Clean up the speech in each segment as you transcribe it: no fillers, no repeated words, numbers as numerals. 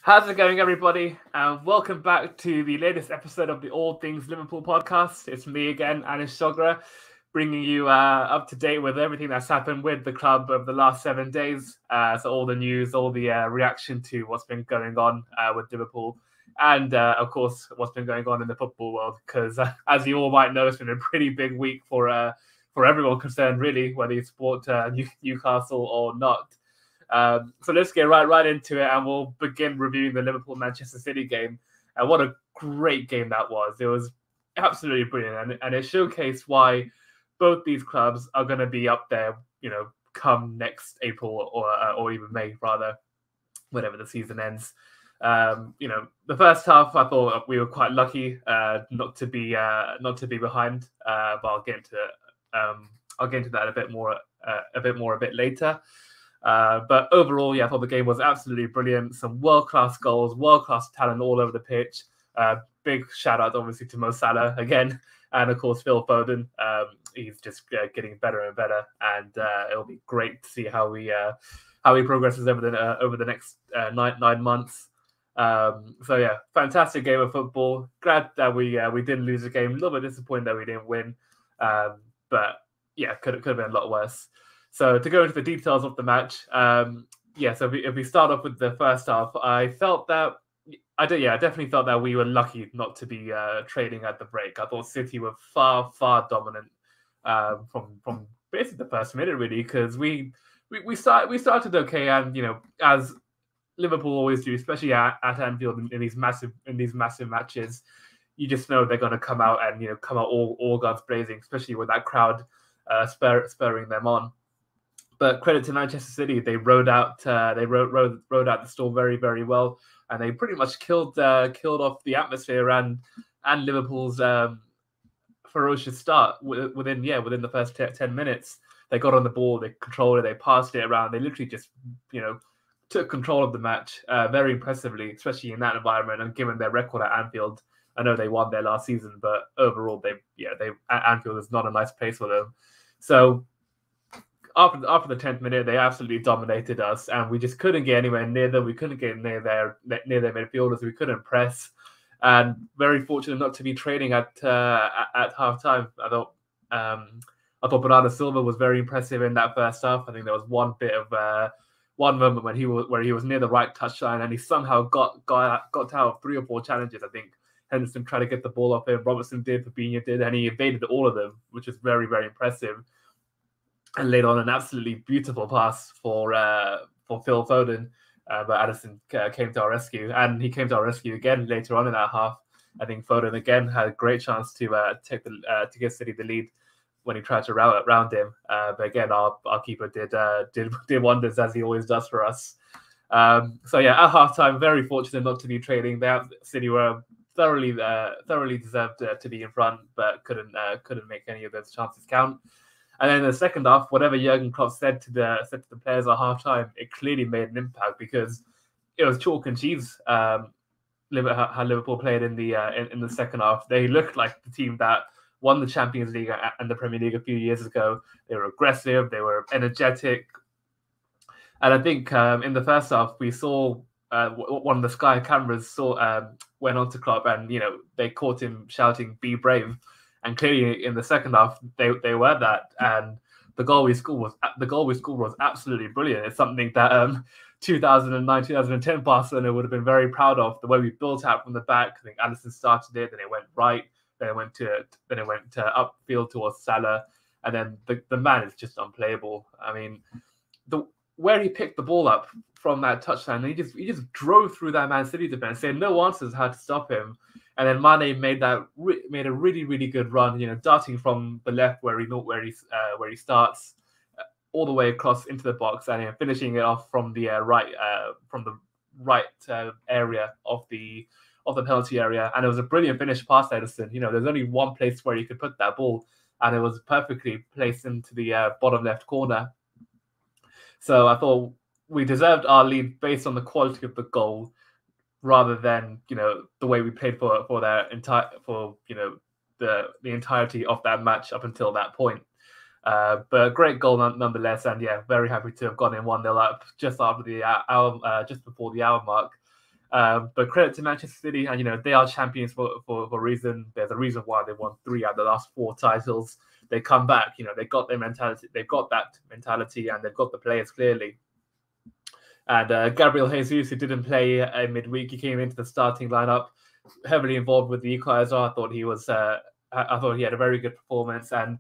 How's it going, everybody? And welcome back to the latest episode of the All Things Liverpool podcast. It's me again, Anish Dogra, bringing you up to date with everything that's happened with the club over the last 7 days. So all the news, all the reaction to what's been going on with Liverpool, and of course what's been going on in the football world. Because as you all might know, it's been a pretty big week for everyone concerned, really, whether you support Newcastle or not. So let's get right into it, and we'll begin reviewing the Liverpool-Manchester City game. And what a great game that was! It was absolutely brilliant, and it showcased why both these clubs are going to be up there, come next April or even May, rather, whenever the season ends. The first half, I thought we were quite lucky not to be behind, but I'll get into that a bit more a bit later. But overall, I thought the game was absolutely brilliant. Some world-class goals, world-class talent all over the pitch. Big shout-out, obviously, to Mo Salah again. And, of course, Phil Foden. He's just getting better and better. And it'll be great to see how he progresses over the next 9 months. Fantastic game of football. Glad that we didn't lose the game. A little bit disappointed that we didn't win. But, could have been a lot worse. So to go into the details of the match, so if we start off with the first half, I definitely felt that we were lucky not to be trailing at the break. I thought City were far dominant from basically the first minute, really, because we started okay, and as Liverpool always do, especially at Anfield in these massive matches, you just know they're going to come out all guns blazing, especially with that crowd spurring them on. But credit to Manchester City, they rode out the storm very, very well, and they pretty much killed off the atmosphere and Liverpool's ferocious start within the first 10 minutes. They got on the ball, they controlled it, they passed it around. They literally just took control of the match very impressively, especially in that environment and given their record at Anfield. I know they won there last season, but overall, Anfield is not a nice place for them. So after the 10th minute, they absolutely dominated us, and we just couldn't get anywhere near them. We couldn't get near their midfielders. We couldn't press, and very fortunate not to be trailing at halftime. I thought Bernardo Silva was very impressive in that first half. I think there was one moment where he was near the right touchline, and he somehow got out of 3 or 4 challenges. I think Henderson tried to get the ball off him, Robertson did, Fabinho did, and he evaded all of them, which is very, very impressive. And laid on an absolutely beautiful pass for Phil Foden, but Addison came to our rescue, and he came to our rescue again later on in that half. I think Foden again had a great chance to give City the lead when he tried to round him, but again our keeper did wonders, as he always does for us. At halftime, very fortunate not to be trailing. City were thoroughly deserved to be in front, but couldn't make any of those chances count. And then in the second half, whatever Jurgen Klopp said to the players at halftime, it clearly made an impact, because it was chalk and cheese. How Liverpool played in the second half. They looked like the team that won the Champions League and the Premier League a few years ago. They were aggressive, they were energetic, and I think in the first half we saw one of the Sky cameras went on to Klopp, and they caught him shouting "Be brave." And clearly, in the second half, they were that, and the goal we scored was absolutely brilliant. It's something that 2009, 2010 Barcelona would have been very proud of. The way we built out from the back. I think Alisson started it, then it went right, then it went to upfield towards Salah, and then the man is just unplayable. I mean, where he picked the ball up from that touchline, he just drove through that Man City defense. They had no answers how to stop him. And then Mane made a really, really good run, darting from the left where he starts all the way across into the box, and finishing it off from the right area of the penalty area. And it was a brilliant finish past Edison. There's only one place where you could put that ball, and it was perfectly placed into the bottom left corner. So I thought we deserved our lead based on the quality of the goal, rather than the way we played for the entirety of that match up until that point. But a great goal nonetheless, and very happy to have gone in 1-0 up just after the hour, just before the hour mark. But credit to Manchester City, and they are champions for a reason. There's a reason why they won 3 out of the last 4 titles. They come back, they got their mentality. They've got that mentality, and they've got the players clearly. And Gabriel Jesus, who didn't play midweek, he came into the starting lineup, heavily involved with the equaliser. I thought he had a very good performance. And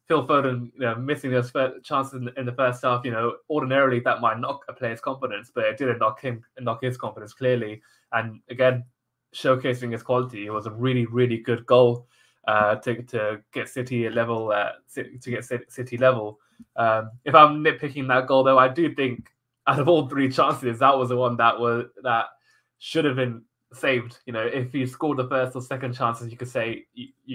Phil Foden, missing those chances in the first half, ordinarily that might knock a player's confidence, but it didn't knock his confidence clearly. And again, showcasing his quality, it was a really, really good goal to get City level. City level. If I'm nitpicking that goal, though, I do think out of all 3 chances, that was the one that should have been saved. If you scored the first or second chances, you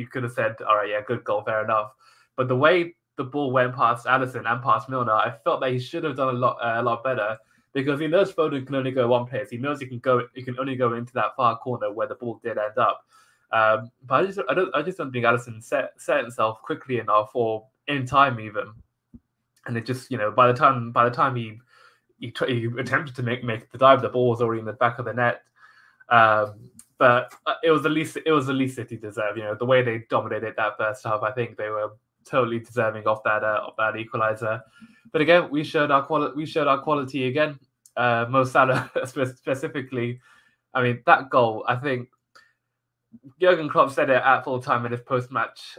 could have said, all right, yeah, good goal, fair enough. But the way the ball went past Alisson and past Milner, I felt that he should have done a lot better, because he knows Foden can only go one place. He knows he can only go into that far corner where the ball did end up. But I just don't think Alisson set himself quickly enough or in time even. And it just, by the time he attempted to make the dive, the ball was already in the back of the net. But it was the least City deserve. The way they dominated that first half, I think they were totally deserving of that equaliser. But again, we showed our quality again. Mo Salah specifically. I mean, that goal, I think Jurgen Klopp said it at full time in his post-match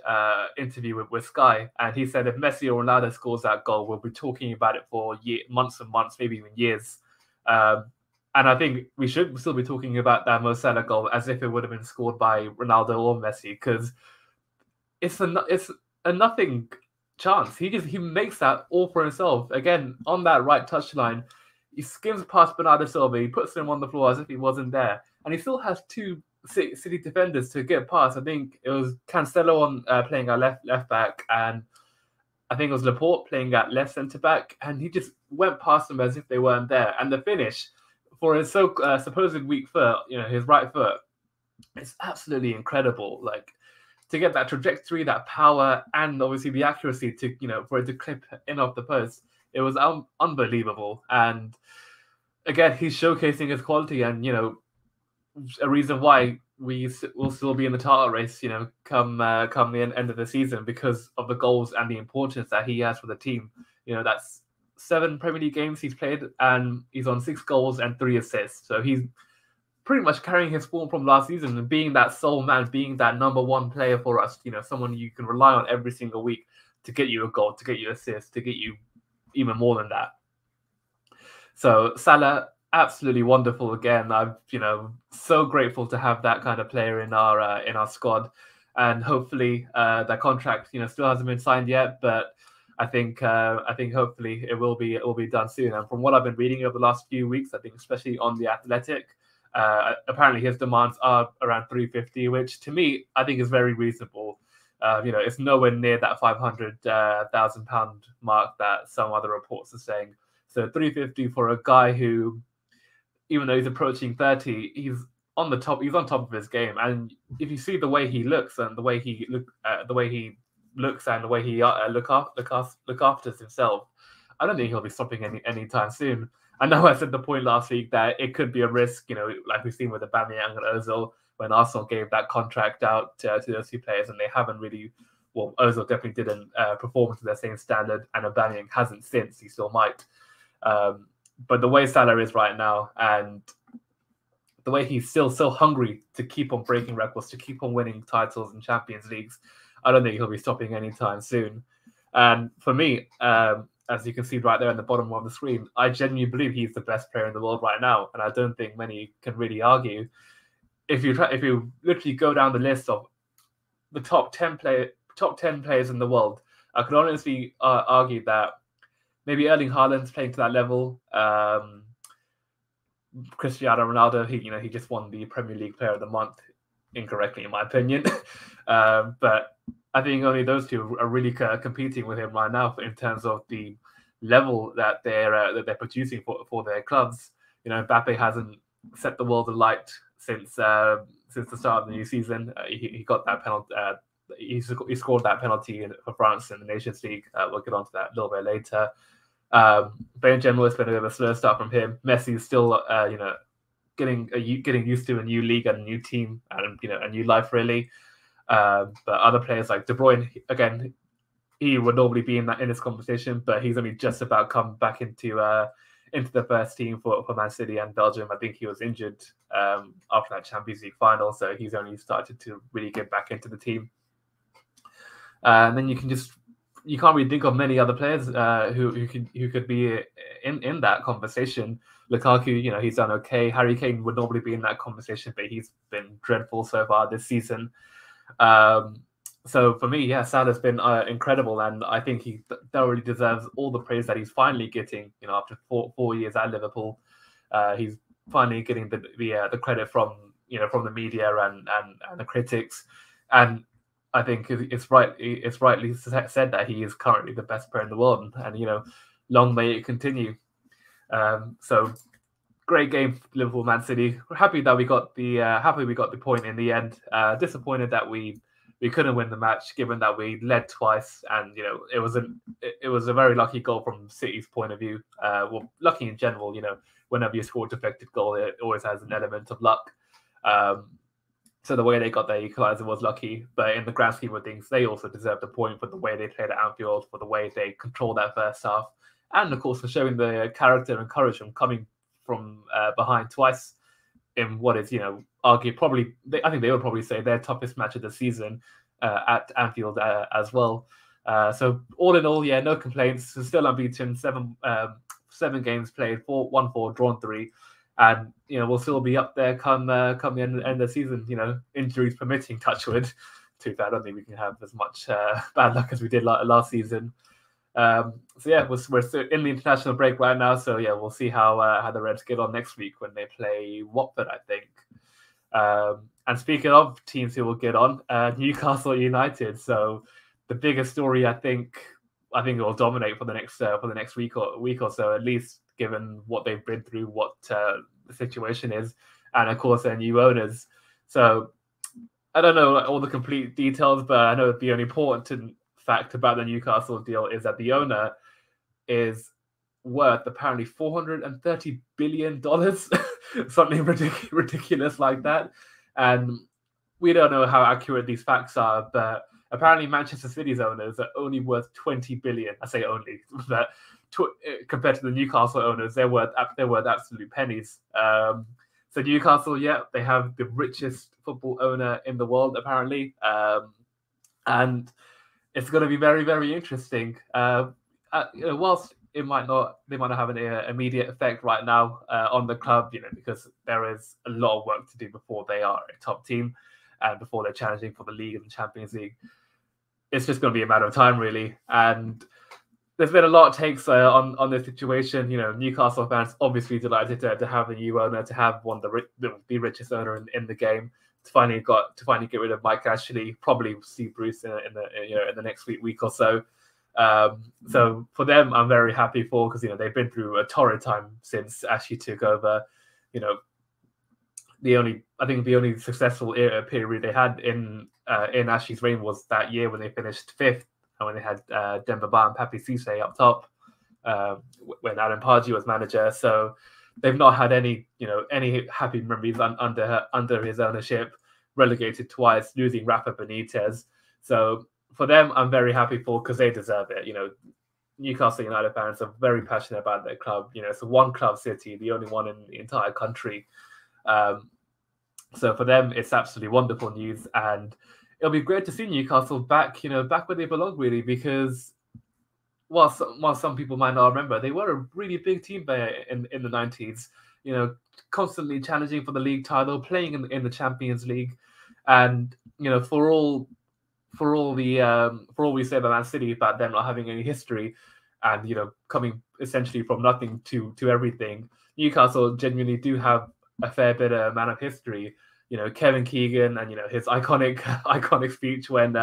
interview with Sky, and he said if Messi or Ronaldo scores that goal, we'll be talking about it for months and months, maybe even years. And I think we should still be talking about that Mo Salah goal as if it would have been scored by Ronaldo or Messi, because it's a nothing chance. He makes that all for himself. Again, on that right touchline, he skims past Bernardo Silva, he puts him on the floor as if he wasn't there, and he still has 2 City defenders to get past. I think it was Cancelo playing at left back, and I think it was Laporte playing at left centre back, and he just went past them as if they weren't there. And the finish for his supposed weak foot, his right foot, it's absolutely incredible. Like, to get that trajectory, that power, and obviously the accuracy to for it to clip in off the post, it was unbelievable. And again, he's showcasing his quality, and a reason why we will still be in the title race, come the end of the season, because of the goals and the importance that he has for the team. That's 7 Premier League games he's played, and he's on 6 goals and 3 assists. So he's pretty much carrying his form from last season and being that sole man, being that number 1 player for us. Someone you can rely on every single week to get you a goal, to get you assists, to get you even more than that. So Salah, absolutely wonderful again. I'm so grateful to have that kind of player in our squad, and hopefully that contract still hasn't been signed yet, but I think hopefully it will be done soon. And from what I've been reading over the last few weeks, I think especially on The Athletic, apparently his demands are around 350, which to me I think is very reasonable. It's nowhere near that £500,000 mark that some other reports are saying. So 350 for a guy who, even though he's approaching 30, he's on top of his game. And if you see the way he looks and the way he looks and the way he look after himself, I don't think he'll be stopping anytime soon. I know I said the point last week that it could be a risk, like we've seen with Aubameyang and Ozil, when Arsenal gave that contract out to those 2 players, and they haven't really. Well, Ozil definitely didn't perform to their same standard, and Aubameyang hasn't since. He still might. But the way Salah is right now, and the way he's still so hungry to keep on breaking records, to keep on winning titles and Champions Leagues, I don't think he'll be stopping anytime soon. And for me, as you can see right there at the bottom of the screen, I genuinely believe he's the best player in the world right now, and I don't think many can really argue. If you literally go down the list of the top 10 players in the world, I could honestly argue that maybe Erling Haaland's playing to that level. Cristiano Ronaldo, he just won the Premier League Player of the Month, incorrectly in my opinion. But I think only those 2 are really competing with him right now in terms of the level that they're producing for their clubs. Mbappe hasn't set the world alight since the start of the new season. He got that penalty. He scored that penalty for France in the Nations League. We'll get onto that a little bit later. But in general, it's been a bit of a slow start from him. Messi's still, getting used to a new league and a new team and a new life really. But other players like De Bruyne, again, he would normally be in this competition, but he's only just about come back into the first team for Man City and Belgium. I think he was injured after that Champions League final, so he's only started to really get back into the team. And then you can't really think of many other players who could be in that conversation. Lukaku, he's done okay. Harry Kane would normally be in that conversation, but he's been dreadful so far this season. So for me, Salah's been incredible, and I think he thoroughly deserves all the praise that he's finally getting. After 4 years at Liverpool, he's finally getting the credit from the media and the critics, and I think it's rightly said that he is currently the best player in the world, and long may it continue. So great game, Liverpool, Man City. We're happy that we got the point in the end. Disappointed that we couldn't win the match, given that we led twice, and it was a very lucky goal from City's point of view. Well, lucky in general. Whenever you score a deflected goal, it always has an element of luck. So the way they got their equaliser was lucky, but in the grand scheme of things, they also deserved a point for the way they played at Anfield, for the way they controlled that first half, and of course for showing the character and courage from coming from behind twice in what is, argue probably, I think they would probably say their toughest match of the season at Anfield as well. So all in all, no complaints. Still unbeaten, seven games played, 4 drawn 3. And we'll still be up there come the end of the season. Injuries permitting, touch wood. Too bad. I don't think we can have as much bad luck as we did last season. We're still in the international break right now. So we'll see how the Reds get on next week when they play Watford, I think. And speaking of teams who will get on, Newcastle United. So the biggest story, I think it will dominate for the next week or so, at least, given what they've been through, what the situation is, and of course their new owners. So I don't know all the complete details, but I know the only important fact about the Newcastle deal is that the owner is worth apparently $430 billion, something ridiculous like that. And we don't know how accurate these facts are, but apparently Manchester City's owners are only worth 20 billion. I say only, but compared to the Newcastle owners, they're worth absolute pennies. So Newcastle, they have the richest football owner in the world apparently, and it's going to be very, very interesting. Whilst they might not have an immediate effect right now on the club, because there is a lot of work to do before they are a top team and before they're challenging for the league and the Champions League. It's just going to be a matter of time, really. And there's been a lot of takes on this situation. Newcastle fans obviously delighted to have a new owner, to have one of the richest owner in the game. To finally get rid of Mike Ashley, probably Steve Bruce in the next week or so. So for them, I'm very happy for, because they've been through a torrid time since Ashley took over. The only successful period they had in Ashley's reign was that year when they finished 5th, and when they had Demba Ba and Papi Cisse up top, when Alan Pardew was manager. So they've not had any happy memories under his ownership. Relegated twice, losing Rafa Benitez. So for them, I'm very happy for, because they deserve it. Newcastle United fans are very passionate about their club. It's a one club city, the only one in the entire country. So for them, it's absolutely wonderful news, and it'll be great to see Newcastle back where they belong, really, because while some people might not remember, they were a really big team there in the 90s. Constantly challenging for the league title, playing in the Champions League, and for all we say about Man City about them not having any history, and coming essentially from nothing to everything, Newcastle genuinely do have a fair bit of amount of history. Kevin Keegan and his iconic speech when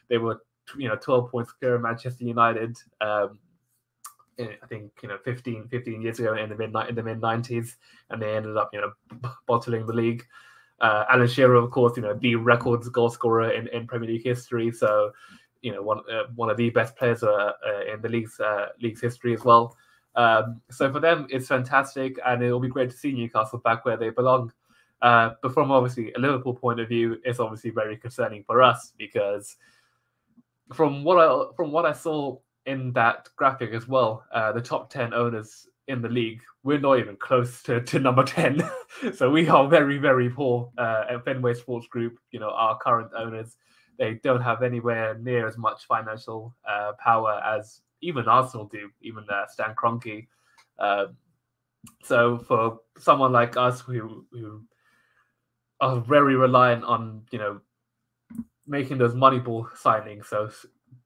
they were 12 points clear of Manchester United. I think 15 years ago in the mid 90s, and they ended up bottling the league. Alan Shearer, of course, the records goal scorer in Premier League history. So one of the best players in the league's history as well. So for them, it's fantastic, and it'll be great to see Newcastle back where they belong. But from obviously a Liverpool point of view, it's obviously very concerning for us because from what I saw in that graphic as well, the top 10 owners in the league, we're not even close to number 10. So we are very, very poor at Fenway Sports Group. Our current owners, they don't have anywhere near as much financial power as even Arsenal do, even Stan Kroenke. So for someone like us who are very reliant on, making those Moneyball signings, so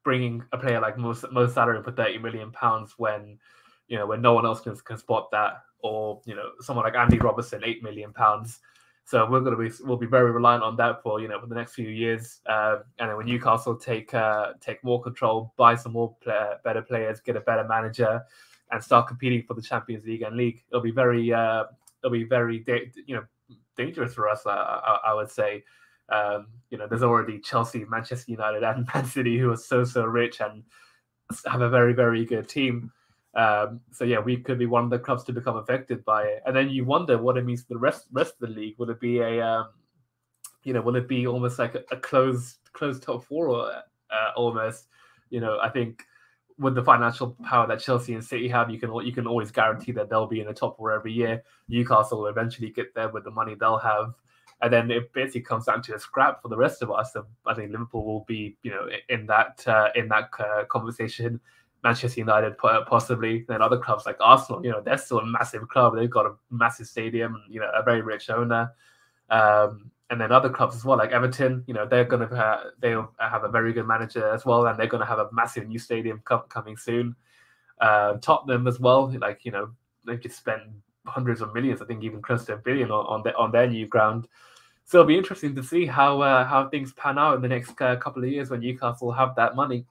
bringing a player like Mo Salah for £30 million when no one else can spot that, or someone like Andy Robertson, £8 million. So we'll be very reliant on that for the next few years. And then when Newcastle take more control, buy some more better players, get a better manager, and start competing for the Champions League and League, it'll be very dangerous for us. I would say. There's already Chelsea, Manchester United, and Man City who are so rich and have a very, very good team. So yeah, we could be one of the clubs to become affected by it. And then you wonder what it means for the rest of the league. Will it be will it be almost like a closed top four, or almost? I think with the financial power that Chelsea and City have, you can always guarantee that they'll be in the top four every year. Newcastle will eventually get there with the money they'll have. And then it basically comes down to a scrap for the rest of us. So I think Liverpool will be, in that conversation. Manchester United possibly. Then other clubs like Arsenal, they're still a massive club. They've got a massive stadium, a very rich owner. And then other clubs as well, like Everton, they'll have a very good manager as well, and they're going to have a massive new stadium coming soon. Tottenham as well, they've just spent hundreds of millions, I think even close to $1 billion on their new ground. So it'll be interesting to see how things pan out in the next couple of years when Newcastle have that money,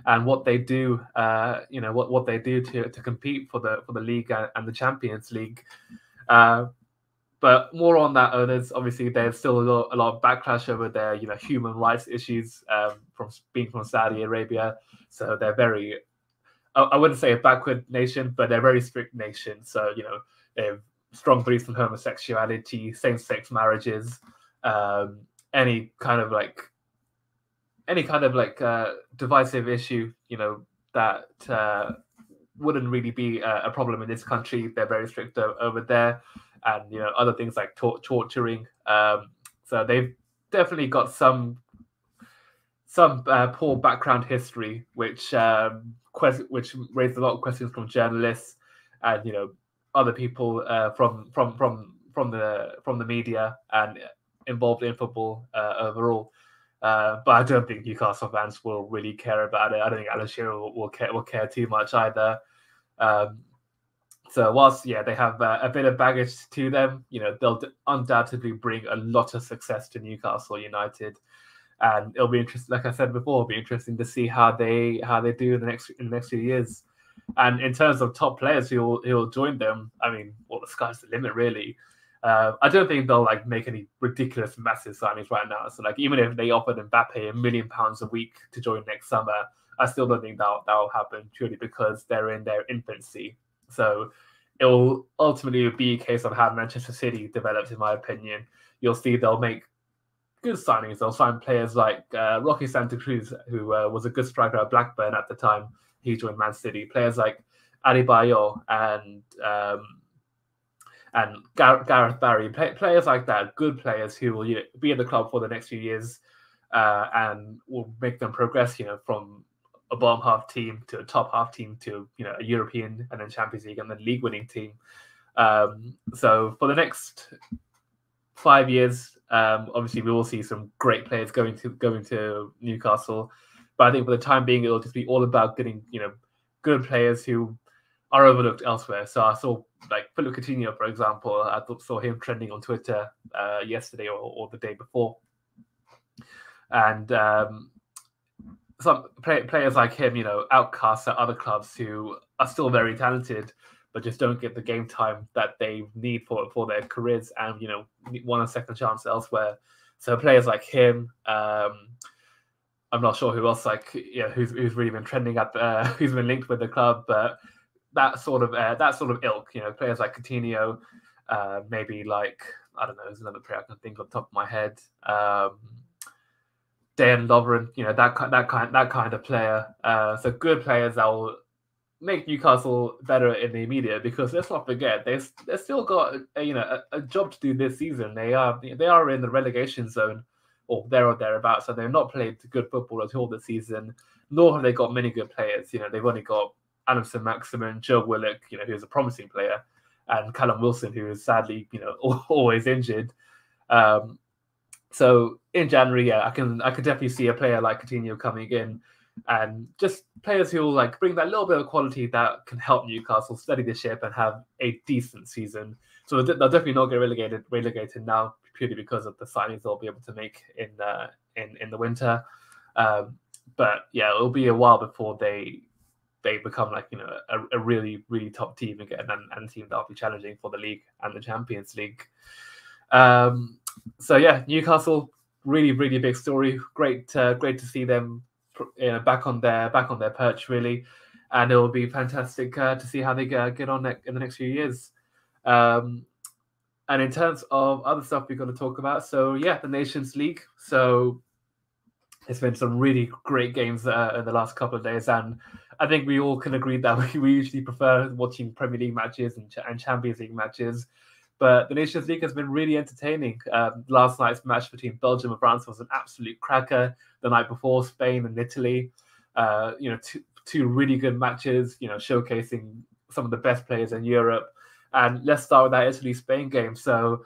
and what they do, what they do to compete for the league and the Champions League. But more on that, owners. Obviously, there's still a lot of backlash over their human rights issues from being from Saudi Arabia. So they're very, I wouldn't say a backward nation, but they're a very strict nation. So, they have strong beliefs on homosexuality, same-sex marriages, any kind of divisive issue, that wouldn't really be a problem in this country. They're very strict over there, and other things like torturing. So they've definitely got some poor background history, which raised a lot of questions from journalists and other people from the media and involved in football overall. But I don't think Newcastle fans will really care about it. I don't think Alan Shearer will care too much either. So whilst they have a bit of baggage to them, they'll undoubtedly bring a lot of success to Newcastle United. And it'll be interesting, like I said before, it'll be interesting to see how they do in the next few years. And in terms of top players who will join them, I mean, the sky's the limit, really. I don't think they'll make any ridiculous, massive signings right now. So even if they offered Mbappe £1 million a week to join next summer, I still don't think that'll happen, purely because they're in their infancy. So it will ultimately be a case of how Manchester City develops, in my opinion. You'll see they'll make good signings. They'll sign players like Rocky Santa Cruz, who was a good striker at Blackburn at the time he joined Man City. Players like Adebayo and Gareth Barry, players like that, good players who will be in the club for the next few years and will make them progress, from a bottom half team to a top half team to a European and then Champions League and then league winning team. So for the next 5 years, obviously we will see some great players going to Newcastle, but I think for the time being it'll just be all about getting good players who are overlooked elsewhere. So I saw Philip Coutinho, for example. I saw him trending on Twitter yesterday or the day before, and some players like him, outcasts at other clubs who are still very talented, but just don't get the game time that they need for their careers, and want a second chance elsewhere. So players like him, I'm not sure who else who's really been trending who's been linked with the club, but that sort of ilk. Players like Coutinho, maybe like, I don't know, there's another player I can think on top of my head. Dan Lovren, that kind of player. So good players that will make Newcastle better in the immediate, because let's not forget they've still got a job to do this season. They are in the relegation zone, or there or thereabouts, so they've not played good football at all this season. Nor have they got many good players. They've only got Adamson Maximin, Joe Willock, who's a promising player, and Callum Wilson, who is sadly always injured. So in January, I could definitely see a player like Coutinho coming in, and just players who will bring that little bit of quality that can help Newcastle steady the ship and have a decent season. So they'll definitely not get relegated now, purely because of the signings they'll be able to make in the winter. But yeah, it'll be a while before they become a really, really top team again, and a team that'll be challenging for the league and the Champions League. So yeah, Newcastle, really, really big story. Great to see them back on their perch, really, and it will be fantastic to see how they get on in the next few years. And in terms of other stuff we're going to talk about, so yeah, the Nations League. So it's been some really great games in the last couple of days, and I think we all can agree that we usually prefer watching Premier League matches and Champions League matches. But the Nations League has been really entertaining. Last night's match between Belgium and France was an absolute cracker. The night before, Spain and Italy, two really good matches, showcasing some of the best players in Europe. And let's start with that Italy-Spain game. So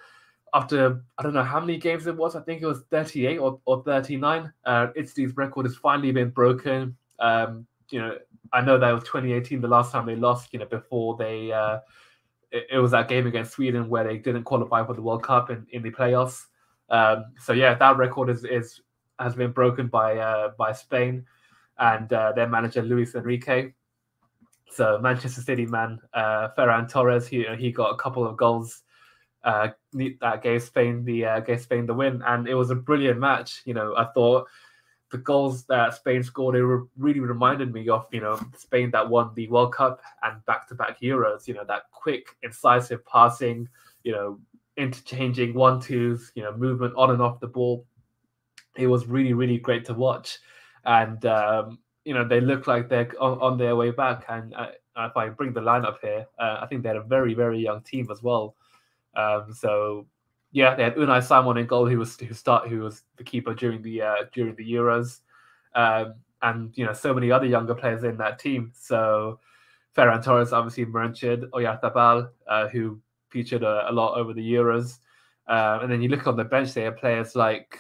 after, I don't know how many games it was, I think it was 38 or 39, Italy's record has finally been broken. I know that was 2018, the last time they lost, before they... It was that game against Sweden where they didn't qualify for the World Cup in the playoffs. So yeah, that record has been broken by Spain and their manager Luis Enrique. So Manchester City man Ferran Torres, he got a couple of goals that gave Spain the win, and it was a brilliant match. I thought the goals that Spain scored, really reminded me of, Spain that won the World Cup and back-to-back Euros, that quick, incisive passing, interchanging 1-2s, movement on and off the ball. It was really, really great to watch. And, they look like they're on their way back. And if I bring the lineup here, I think they had a very, very young team as well. So yeah, they had Unai Simon in goal, who was the keeper during the Euros, and so many other younger players in that team. So Ferran Torres obviously mentioned, Oyarzabal, who featured a lot over the Euros, and then you look on the bench, they have players like,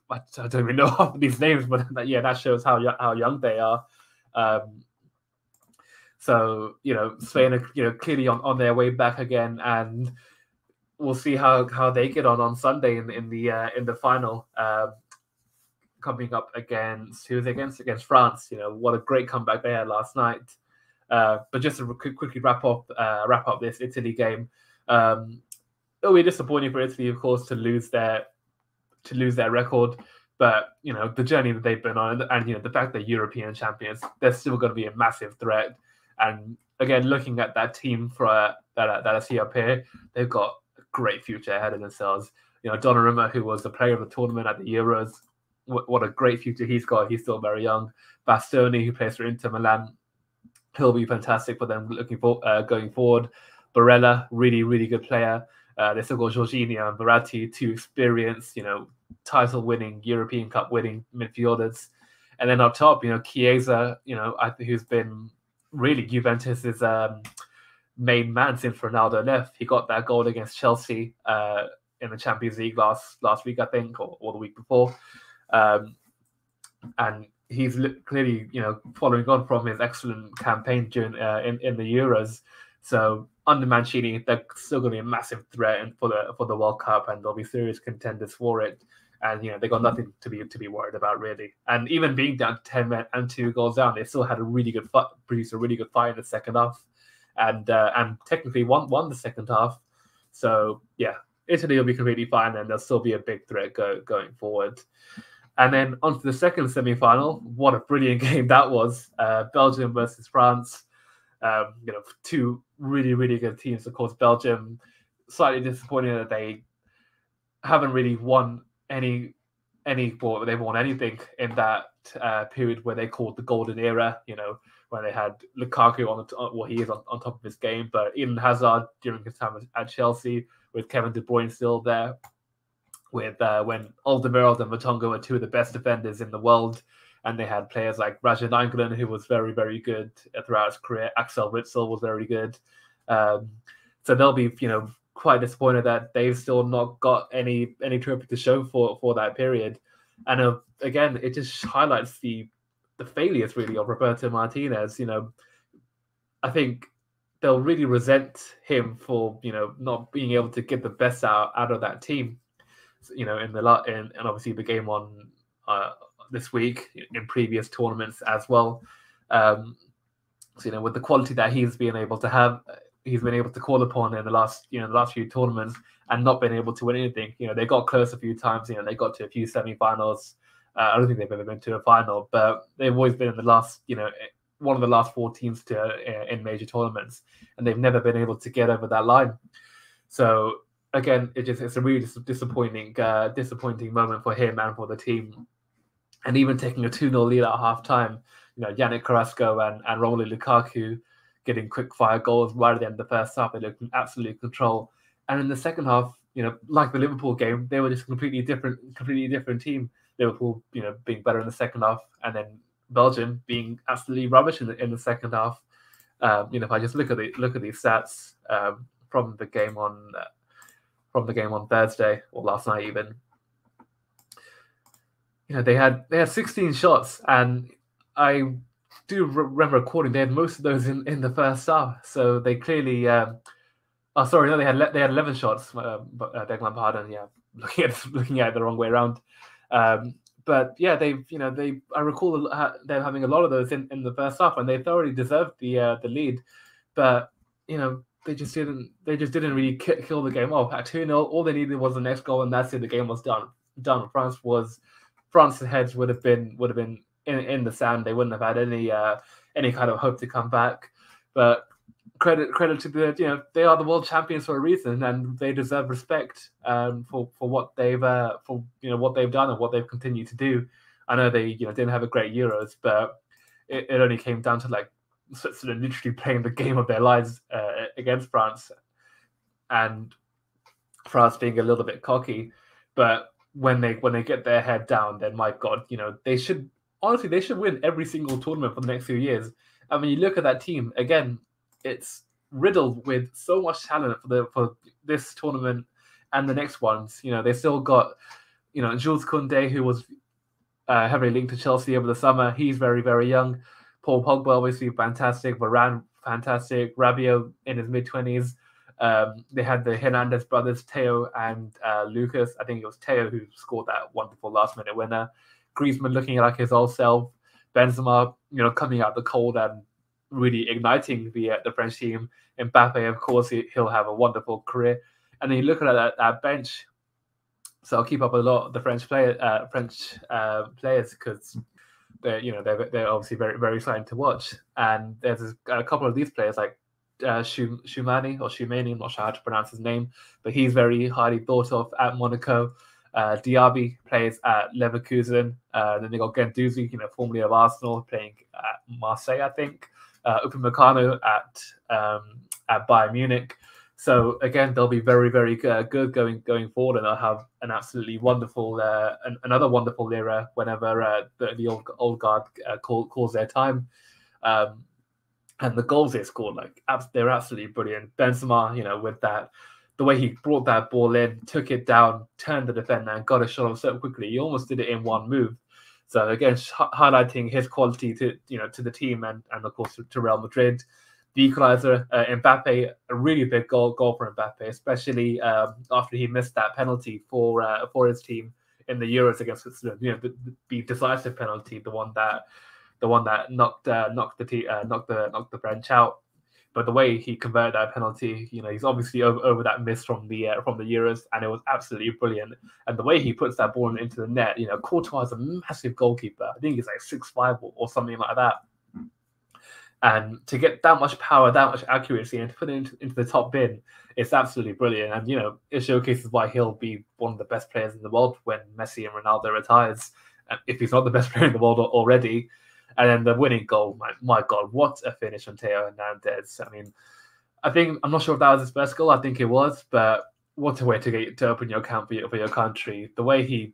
I don't even know half of these names, but that shows how young they are. So Spain are clearly on their way back again, and we'll see how they get on Sunday in the final, coming up against against France. What a great comeback they had last night. But just to quickly wrap up this Italy game, it'll be disappointing for Italy, of course, to lose their record. But the journey that they've been on, and the fact they're European champions, they're still going to be a massive threat. And again, looking at that team that I see up here, they've got great future ahead of themselves. Donnarumma, who was the player of the tournament at the Euros, what a great future he's got. He's still very young. Bastoni, who plays for Inter Milan, he'll be fantastic for them going forward. Barella, really, really good player. They still got Jorginho and Verratti, two experienced, title-winning, European Cup-winning midfielders. And then up top, Chiesa, who's been really Juventus's main man since Ronaldo left. He got that goal against Chelsea in the Champions League last week, I think, or the week before. And he's clearly, following on from his excellent campaign during in the Euros. So under Mancini, they're still going to be a massive threat for the World Cup, and they'll be serious contenders for it. And they got nothing to be worried about, really. And even being down to 10 men and 2 goals down, they still had produced a really good fight in the second half, and technically won the second half. So yeah, Italy will be completely fine, and they'll still be a big threat going forward. And then on to the second semi-final. What a brilliant game that was! Belgium versus France. Two really, really good teams. Of course, Belgium, slightly disappointing that they haven't really won any well, they've won anything in that period where they called the golden era, when they had Lukaku he is on top of his game, but Eden Hazard during his time at Chelsea, with Kevin De Bruyne still there, with when Alderweireld and Vertonghen were two of the best defenders in the world, and they had players like Raja Nainggolan, who was very, very good throughout his career. Axel Witsel was very good. So they'll be, quite disappointed that they've still not got any trophy to show for that period. And again, it just highlights the failures really of Roberto Martinez. I think they'll really resent him for not being able to get the best out of that team. In and obviously the game on this week, in previous tournaments as well. So with the quality that he's been able to have, he's been able to call upon in the last few tournaments, and not been able to win anything. They got close a few times. They got to a few semi-finals. I don't think they've ever been to a final, but they've always been in the last, one of the last 4 teams in major tournaments, and they've never been able to get over that line. So again, it's a really disappointing moment for him and for the team. And even taking a 2-0 lead at half time, Yannick Carrasco and Romelu Lukaku getting quick fire goals right at the end of the first half. They looked in absolute control. And in the second half, like the Liverpool game, they were just a completely different team. Liverpool, being better in the second half, and then Belgium being absolutely rubbish in the second half. If I just look at these stats from the game on Thursday, or last night even, they had 16 shots, and I do remember recording they had most of those in the first half. So they clearly they had 11 shots. Beg my pardon. Yeah, looking at it the wrong way around. But yeah, I recall them having a lot of those in the first half, and they thoroughly deserved the lead. But they just didn't really kill the game off. At 2-0, all they needed was the next goal, and that's it. The game was done. France's heads would have been in the sand. They wouldn't have had any kind of hope to come back. But credit to the they are the world champions for a reason, and they deserve respect for what they've what they've done and what they've continued to do. I know they didn't have a great Euros, but it only came down to like Switzerland literally playing the game of their lives against France, and France being a little bit cocky. But when they get their head down, then my God, they should win every single tournament for the next few years. I mean, you look at that team again; it's riddled with so much talent for this tournament and the next ones. They still got Jules Koundé, who was heavily linked to Chelsea over the summer. He's very, very young. Paul Pogba, obviously fantastic. Varane, fantastic. Rabiot in his mid-20s. They had the Hernandez brothers, Theo and Lucas. I think it was Theo who scored that wonderful last-minute winner. Griezmann looking like his old self. Benzema, coming out the cold and really igniting the French team. Mbappe, of course, he'll have a wonderful career. And then you look at that bench. So I'll keep up a lot of the French players because they're obviously very, very exciting to watch. And there's a couple of these players like Shumani, I'm not sure how to pronounce his name, but he's very highly thought of at Monaco. Diaby plays at Leverkusen. Then they got Guendouzi, formerly of Arsenal, playing at Marseille, I think. Upamecano at Bayern Munich. So again, they'll be very, very good going forward, and they'll have an absolutely wonderful, another wonderful era whenever the old guard calls their time. And the goals they scored, they're absolutely brilliant. Benzema, with that, the way he brought that ball in, took it down, turned the defender, and got a shot off so quickly. He almost did it in one move. So again, highlighting his quality to the team and of course to Real Madrid. The equaliser, Mbappe, a really big goal for Mbappe, especially after he missed that penalty for his team in the Euros against Switzerland. The decisive penalty, the one that knocked the French out. But the way he converted that penalty, he's obviously over that miss from the Euros, and it was absolutely brilliant. And the way he puts that ball into the net, Courtois is a massive goalkeeper. I think he's like 6'5" or something like that. And to get that much power, that much accuracy, and to put it into the top bin, it's absolutely brilliant. And, it showcases why he'll be one of the best players in the world when Messi and Ronaldo retires, if he's not the best player in the world already. And then the winning goal, my God, what a finish on Theo Hernandez. I mean, I'm not sure if that was his first goal. I think it was, but what a way to open your account for your country. The way he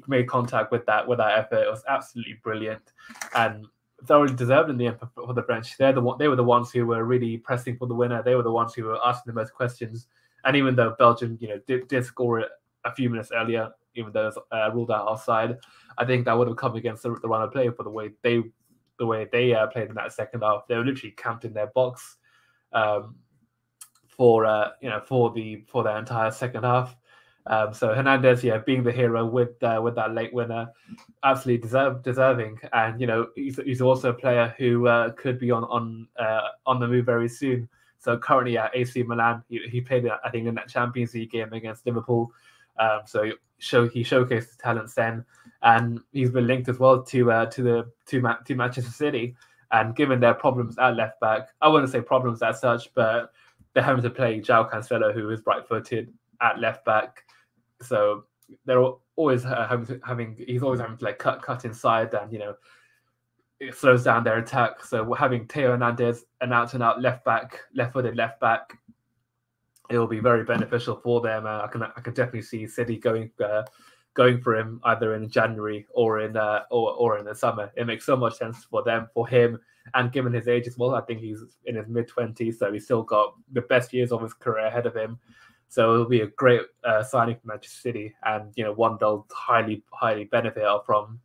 made contact with that effort, it was absolutely brilliant, and thoroughly deserved in the end for the French. They were the ones who were really pressing for the winner. They were the ones who were asking the most questions. And even though Belgium, did score it a few minutes earlier, even though it was ruled out offside, I think that would have come against the run of play for the way they played in that second half. They were literally camped in their box for their entire second half. So Hernandez, being the hero with that late winner, absolutely deserving. And he's also a player who could be on the move very soon. So currently at AC Milan, he played, I think, in that Champions League game against Liverpool. So he showcased his talents then, and he's been linked as well to Manchester City. And given their problems at left back, I wouldn't say problems as such, but they're having to play João Cancelo, who is right-footed, at left back. So they're always he's always having to cut inside, and it slows down their attack. So having Theo Hernandez, an out-and-out left-footed left back, it will be very beneficial for them. I can definitely see City going for him either in January or in the summer. It makes so much sense for him, and given his age as well, I think he's in his mid-20s, so he's still got the best years of his career ahead of him. So it'll be a great signing for Manchester City, and one they'll highly benefit from.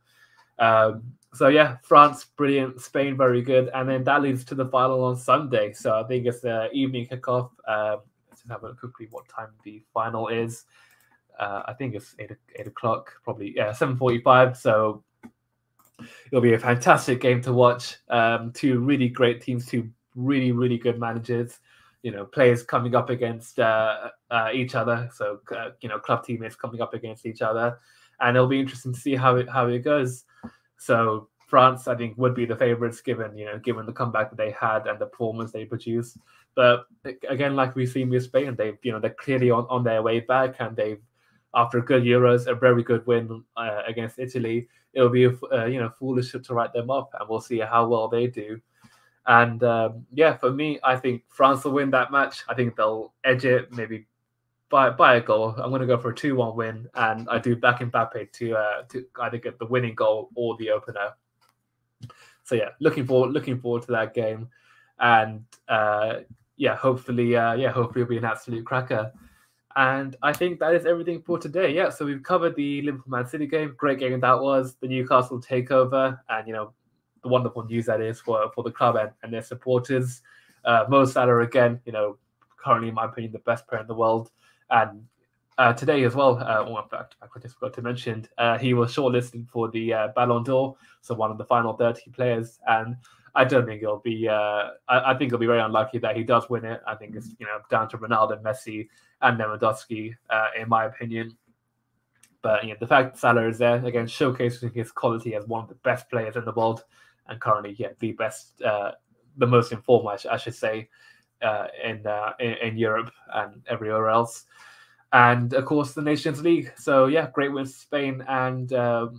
So yeah, France brilliant, Spain very good, and then that leads to the final on Sunday. So I think it's the evening kickoff. Let's just have a look quickly what time the final is. I think it's 8 o'clock, probably 7:45. So it'll be a fantastic game to watch. Two really great teams, two really good managers. Players coming up against each other. So club teammates coming up against each other, and it'll be interesting to see how it goes. So France, I think, would be the favourites given the comeback that they had and the performance they produced. But again, like we've seen with Spain, they're clearly on their way back, and they've, after a good Euros, a very good win against Italy. It'll be foolish to write them off, and we'll see how well they do. And for me, I think France will win that match. I think they'll edge it, maybe by a goal. I'm going to go for a 2-1 win, and I do back Mbappe to either get the winning goal or the opener. So looking forward to that game, and hopefully it'll be an absolute cracker. And I think that is everything for today. Yeah, so we've covered the Liverpool Man City game. Great game that was. The Newcastle takeover, and the wonderful news that is for the club and their supporters. Mo Salah again, currently in my opinion the best player in the world. And today as well, in fact, I just forgot to mention, he was shortlisted for the Ballon d'Or, so one of the final 30 players. And I don't think it'll be. I think it'll be very unlikely that he does win it. I think it's down to Ronaldo, Messi, and Lewandowski, in my opinion. But the fact that Salah is there again, showcasing his quality as one of the best players in the world, and currently, the best, the most informed, I should say, in Europe and everywhere else. And of course, the Nations League. So great wins for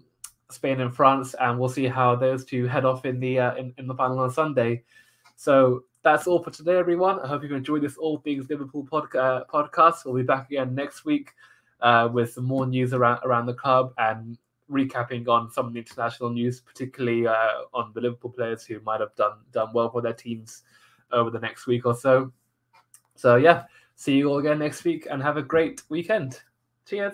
Spain and France, and we'll see how those two head off in the final on Sunday. So that's all for today, everyone. I hope you've enjoyed this All Things Liverpool podcast. We'll be back again next week with some more news around the club and recapping on some of the international news, particularly on the Liverpool players who might have done well for their teams over the next week or so. So see you all again next week, and have a great weekend. Cheers.